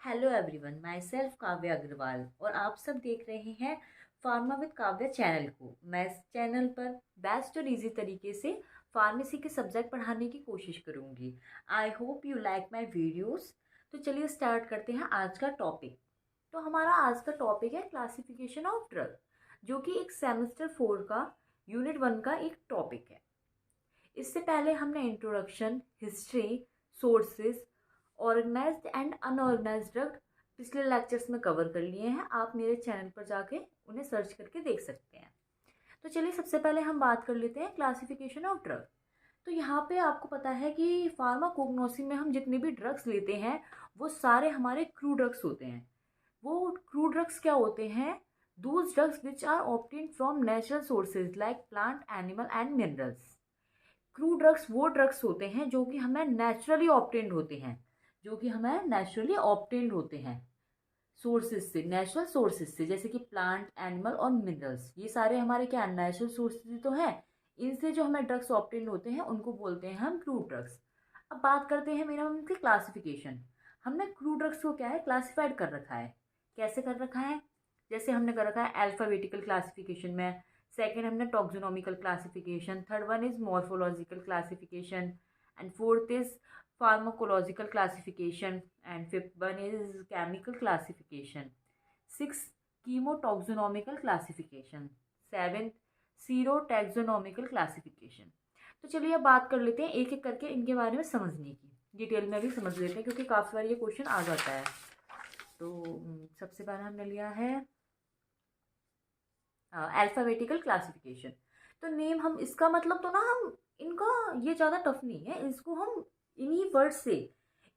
Hello everyone, my self काव्य अग्रवाल और आप सब देख रहे हैं फार्मा विद काव्य चैनल को। मैं इस चैनल पर बेस्ट और इजी तरीके से फार्मेसी के सब्जेक्ट पढ़ाने की कोशिश करूंगी। I hope you like my videos. तो चलिए स्टार्ट करते हैं आज का टॉपिक। तो हमारा आज का टॉपिक है क्लासिफिकेशन ऑफ ड्रग, जो कि एक सेमेस्टर 4 का यूनिट 1 का एक टॉपिक है। इससे पहले हमने introduction, history, sources, organised and unorganised drug पिछले लेक्चर्स में कवर कर लिए हैं। आप मेरे चैनल पर जाके उन्हें सर्च करके देख सकते हैं। तो चलिए सबसे पहले हम बात कर लेते हैं क्लासिफिकेशन ऑफ ड्रग। तो यहाँ पे आपको पता है कि फार्माकोग्नोसी में हम जितने भी ड्रग्स लेते हैं वो सारे हमारे क्रू ड्रग्स होते हैं। वो क्रू ड्रग्स क्या होते हैं? Those drugs which are obtained from natural sources like plant, animal and minerals. Crude drugs वो ड्रग्स होते हैं जो कि हमें नेचुरली ऑब्टेन्ड होते हैं, सोर्सेज से, नेचुरल सोर्सेज से, जैसे कि प्लांट, एनिमल और मिनरल्स। ये सारे हमारे क्या नेचुरल सोर्सेज तो हैं। इनसे जो हमें ड्रग्स ऑब्टेन होते हैं उनको बोलते हैं हम क्रू ड्रग्स। अब बात करते हैं मेरा उनकी क्लासिफिकेशन। हमने क्रू ड्रग्स को क्या है, क्लासिफाइड कर रखा है। कैसे कर रखा है? जैसे हमने कर रखा है अल्फाबेटिकल क्लासिफिकेशन में। सेकेंड हमने taxonomical classification, third one is morphological classification, and fourth is pharmacological classification, and fifth one is chemical classification, sixth chemotaxonomical classification, seventh serotaxonomical classification। तो चलिए अब बात कर लेते हैं एक एक करके इनके बारे में समझने की, डिटेल में भी समझ लेते हैं क्योंकि काफ़ी बार ये क्वेश्चन आ जाता है। तो सबसे पहले हमने लिया है अल्फ़ाबेटिकल क्लासिफिकेशन। तो नेम हम इसका मतलब तो ना हम इनका ये ज़्यादा टफ नहीं है, इसको हम इन्हीं वर्ड से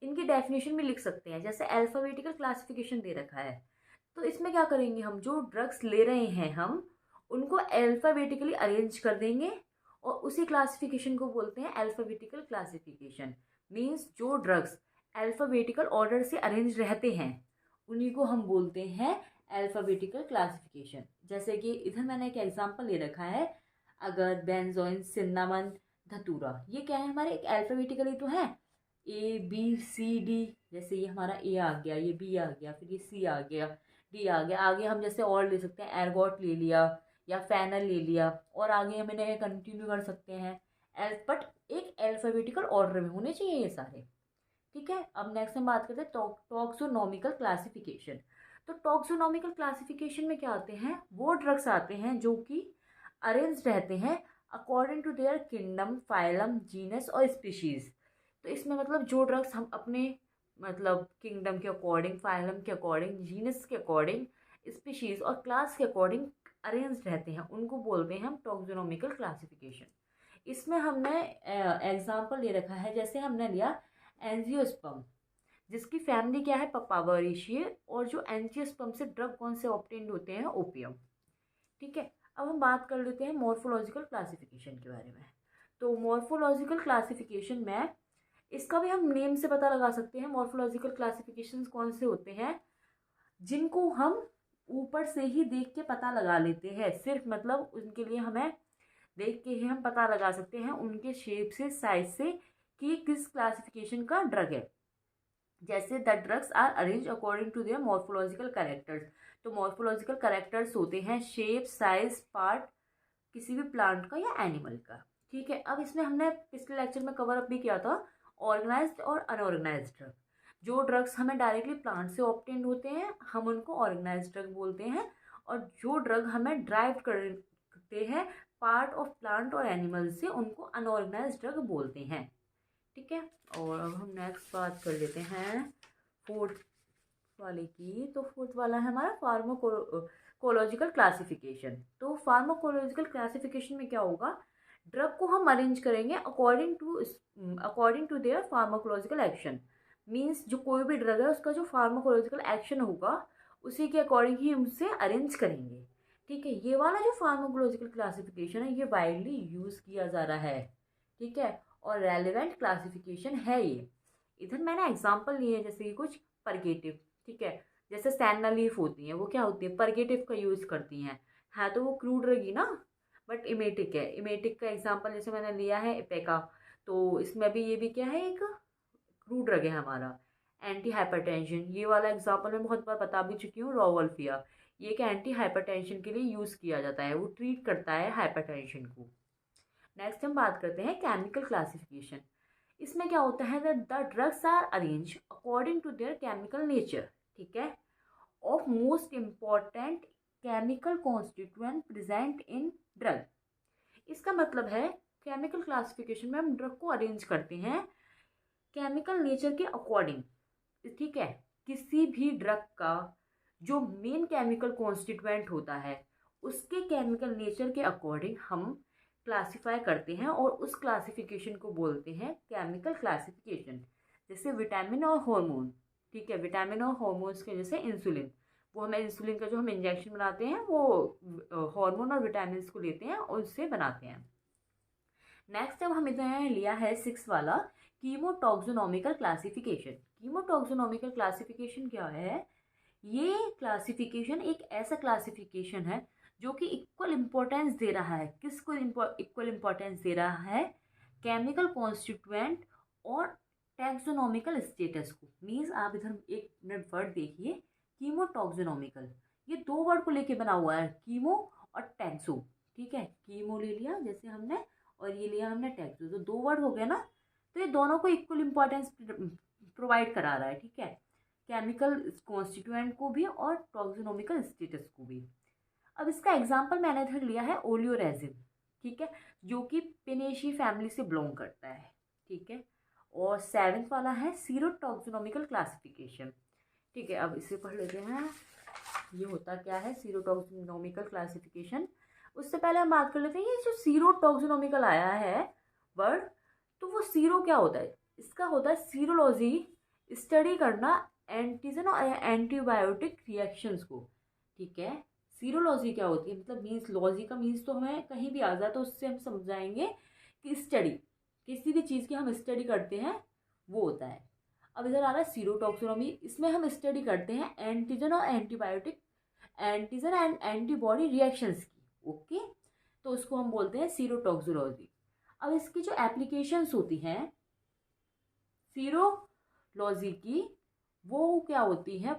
इनकी डेफिनेशन भी लिख सकते हैं। जैसे अल्फ़ाबेटिकल क्लासिफिकेशन दे रखा है तो इसमें क्या करेंगे, हम जो ड्रग्स ले रहे हैं हम उनको अल्फ़ाबेटिकली अरेंज कर देंगे और उसी क्लासिफिकेशन को बोलते हैं अल्फ़ाबेटिकल क्लासिफिकेशन। मीन्स जो ड्रग्स अल्फ़ाबेटिकल ऑर्डर से अरेंज रहते हैं उन्हीं को हम बोलते हैं अल्फ़ाबेटिकल क्लासिफिकेशन। जैसे कि इधर मैंने एक एग्जांपल ले रखा है, अगर बेंजोइन, सिन्नामन, धतूरा, ये क्या है हमारे एक अल्फ़ाबेटिकली तो है, ए बी सी डी। जैसे ये हमारा ए आ गया, ये बी आ गया, फिर ये सी आ गया, डी आ गया। आगे हम जैसे और ले सकते हैं, एर्गोट ले लिया या फेनल ले लिया, और आगे हम इन्हें कंटिन्यू कर सकते हैं। बट एक अल्फ़ाबेटिकल ऑर्डर में होने चाहिए ये सारे। ठीक है, अब नेक्स्ट हम बात करते हैं टॉक्सोनॉमिकल क्लासिफिकेशन। तो टॉक्सोनॉमिकल क्लासिफिकेशन में क्या आते हैं, वो ड्रग्स आते हैं जो कि अरेंज रहते हैं according to their kingdom, phylum, genus और स्पीशीज। तो इसमें मतलब जो ड्रग्स हम अपने मतलब किंगडम के अकॉर्डिंग, फाइलम के अकॉर्डिंग, जीनस के अकॉर्डिंग, स्पीशीज और क्लास के अकॉर्डिंग अरेंज रहते हैं उनको बोलते हैं हम टॉक्सोनॉमिकल क्लासिफिकेशन। इसमें हमने एग्जाम्पल ले रखा है, जैसे हमने लिया एंजियोस्पर्म, जिसकी फैमिली क्या है, पपावरिशिए, और जो एंजियोस्पर्म से ड्रग कौन से ऑब्टेन्ड होते हैं, ओपियम। ठीक है, अब हम बात कर लेते हैं मॉर्फोलॉजिकल क्लासिफिकेशन के बारे में। तो मॉर्फोलॉजिकल क्लासिफिकेशन में इसका भी हम नेम से पता लगा सकते हैं। मॉर्फोलॉजिकल क्लासिफिकेशन कौन से होते हैं, जिनको हम ऊपर से ही देख के पता लगा लेते हैं। सिर्फ मतलब उनके लिए हमें देख के ही हम पता लगा सकते हैं उनके शेप से, साइज से, कि किस क्लासिफिकेशन का ड्रग है। जैसे the drugs are arrange according to their morphological characters. तो मॉर्फोलॉजिकल कैरेक्टर्स होते हैं शेप, साइज, पार्ट किसी भी प्लांट का या एनिमल का। ठीक है, अब इसमें हमने पिछले लेक्चर में कवर अप भी किया था ऑर्गेनाइज्ड और अनऑर्गेनाइज्ड ड्रग। जो ड्रग्स हमें डायरेक्टली प्लांट से ऑब्टेन्ड होते हैं हम उनको ऑर्गेनाइज्ड ड्रग बोलते हैं, और जो ड्रग हमें ड्राइव करते हैं पार्ट ऑफ प्लांट और एनिमल से उनको अनऑर्गेनाइज्ड ड्रग बोलते हैं। ठीक है, और अब हम नेक्स्ट बात कर लेते हैं फोर्थ वाले की। तो फोर्थ वाला है हमारा फार्माकोलॉजिकल क्लासिफिकेशन। तो फार्माकोलॉजिकल क्लासिफिकेशन में क्या होगा, ड्रग को हम अरेंज करेंगे according to their pharmacological action. Means जो कोई भी ड्रग है उसका जो फार्माकोलॉजिकल एक्शन होगा उसी के अकॉर्डिंग ही हम उसे अरेंज करेंगे। ठीक है, ये वाला जो फार्माकोलॉजिकल क्लासिफिकेशन है ये वाइडली यूज़ किया जा रहा है। ठीक है, और रेलिवेंट क्लासिफिकेशन है ये। इधर मैंने एग्जांपल लिए हैं, जैसे कि कुछ परगेटिव। ठीक है, जैसे सैना लीफ होती हैं वो क्या होती है, परगेटिव का यूज़ करती हैं। हाँ, तो वो क्रूड रहेगी ना, बट इमेटिक है। इमेटिक का एग्जांपल जैसे मैंने लिया है इपेका, तो इसमें भी ये भी क्या है, एक क्रूड ड्रग है हमारा। एंटी हाइपरटेंशन, ये वाला एग्जाम्पल मैं बहुत बार बता भी चुकी हूँ, रॉवल्फिया, ये एक एंटी हाइपरटेंशन के लिए यूज़ किया जाता है, वो ट्रीट करता है हाइपरटेंशन को। नेक्स्ट हम बात करते हैं केमिकल क्लासिफिकेशन। इसमें क्या होता है, the drugs are arrange according to their chemical nature, ठीक है, of most important chemical constituent present in drug. इसका मतलब है केमिकल क्लासिफिकेशन में हम ड्रग को अरेंज करते हैं केमिकल नेचर के अकॉर्डिंग, ठीक है। किसी भी ड्रग का जो मेन केमिकल कॉन्स्टिट्यूएंट होता है उसके केमिकल नेचर के अकॉर्डिंग हम क्लासिफाई करते हैं और उस क्लासिफिकेशन को बोलते हैं केमिकल क्लासिफिकेशन। जैसे विटामिन और हार्मोन, ठीक है, विटामिन और हार्मोन्स के जैसे इंसुलिन, वो हमें इंसुलिन का जो हम इंजेक्शन बनाते हैं वो हार्मोन और विटामिन को लेते हैं और उससे बनाते हैं। नेक्स्ट अब हम इधर लिया है 6 वाला कीमोटॉक्सोनॉमिकल क्लासिफिकेशन। कीमोटॉक्सोनॉमिकल क्लासिफिकेशन क्या है, ये क्लासिफिकेशन एक ऐसा क्लासिफिकेशन है जो कि इक्वल इम्पोर्टेंस दे रहा है, किसको इक्वल इम्पोर्टेंस दे रहा है, केमिकल कॉन्स्टिट्यूएंट और टैक्सोनॉमिकल स्टेटस को। मीन्स आप इधर एक मिनट वर्ड देखिए, कीमोटॉक्सोनॉमिकल, ये 2 वर्ड को लेके बना हुआ है, कीमो और टैक्सो, ठीक है, कीमो ले लिया जैसे हमने और ये लिया हमने टैक्सो, तो 2 वर्ड हो गया ना, तो ये दोनों को इक्वल इम्पोर्टेंस प्रोवाइड करा रहा है, ठीक है, केमिकल कॉन्स्टिट्यूएंट को भी और टॉक्सोनॉमिकल स्टेटस को भी। अब इसका एग्जांपल मैंने इधर लिया है ओलियोरेजिन, ठीक है, जो कि पिनेशी फैमिली से बिलोंग करता है, ठीक है। और 7th वाला है सीरोटॉक्सोनॉमिकल क्लासिफिकेशन, ठीक है। अब इसे पढ़ लेते हैं, ये होता क्या है सीरोटॉक्सोनॉमिकल क्लासिफिकेशन। उससे पहले हम बात कर लेते हैं ये जो सीरोटॉक्सोनॉमिकल आया है वर्ड, तो वो सीरो क्या होता है, इसका होता है सीरोलॉजी, स्टडी करना एंटीजन और एंटीबायोटिक रिएक्शंस को, ठीक है। सीरोलॉजी क्या होती है, मतलब मीन्स, लॉजी का मीन्स तो हमें कहीं भी आ जाए तो उससे हम समझाएंगे कि स्टडी, किसी भी चीज़ की हम स्टडी करते हैं वो होता है। अब इधर आ रहा है सीरोटॉक्सोनॉमी, इसमें हम स्टडी करते हैं एंटीजन और antibiotic, antigen and antibody reactions की, ओके, तो उसको हम बोलते हैं सीरोटॉक्सोलॉजी। अब इसकी जो एप्लीकेशंस होती हैं सीरोलॉजी की, वो क्या होती हैं,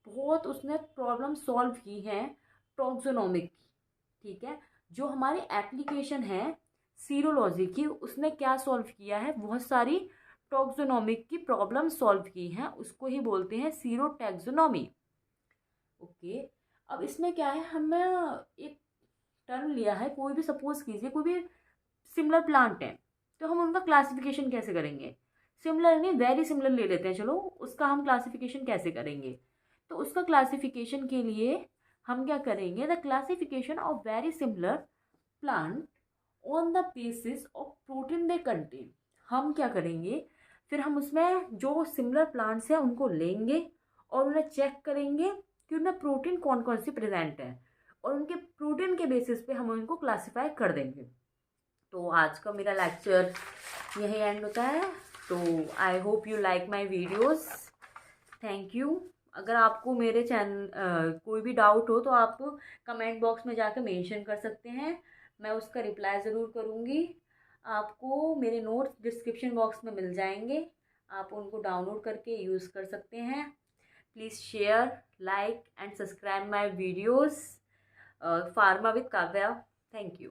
बहुत उसने प्रॉब्लम सॉल्व की हैं टॉक्सोनॉमिक की, ठीक है। जो हमारी एप्लीकेशन है सीरोलॉजी की, उसने क्या सॉल्व किया है, बहुत सारी टॉक्सोनॉमिक की प्रॉब्लम सॉल्व की हैं, उसको ही बोलते हैं सीरोटैक्सोनॉमी, ओके। अब इसमें क्या है, हमने एक टर्म लिया है, कोई भी सपोज कीजिए कोई भी सिमिलर प्लांट है, तो हम उनका क्लासिफिकेशन कैसे करेंगे, सिमिलर नहीं वेरी सिमिलर ले लेते हैं, चलो उसका हम क्लासिफिकेशन कैसे करेंगे, तो उसका क्लासिफिकेशन के लिए हम क्या करेंगे, the classification of very similar plant on the basis of protein they contain. हम क्या करेंगे, फिर हम उसमें जो सिमिलर प्लांट्स हैं उनको लेंगे और उन्हें चेक करेंगे कि उनमें प्रोटीन कौन कौन सी प्रेजेंट है, और उनके प्रोटीन के बेसिस पे हम उनको क्लासीफाई कर देंगे। तो आज का मेरा लेक्चर यही एंड होता है। तो I hope you like my videos, thank you. अगर आपको मेरे चैनल कोई भी डाउट हो तो आप कमेंट बॉक्स में जाकर मेंशन कर सकते हैं, मैं उसका रिप्लाई ज़रूर करूँगी। आपको मेरे नोट्स डिस्क्रिप्शन बॉक्स में मिल जाएंगे, आप उनको डाउनलोड करके यूज़ कर सकते हैं। Please share, like and subscribe my videos. Pharma with Kavya, thank you.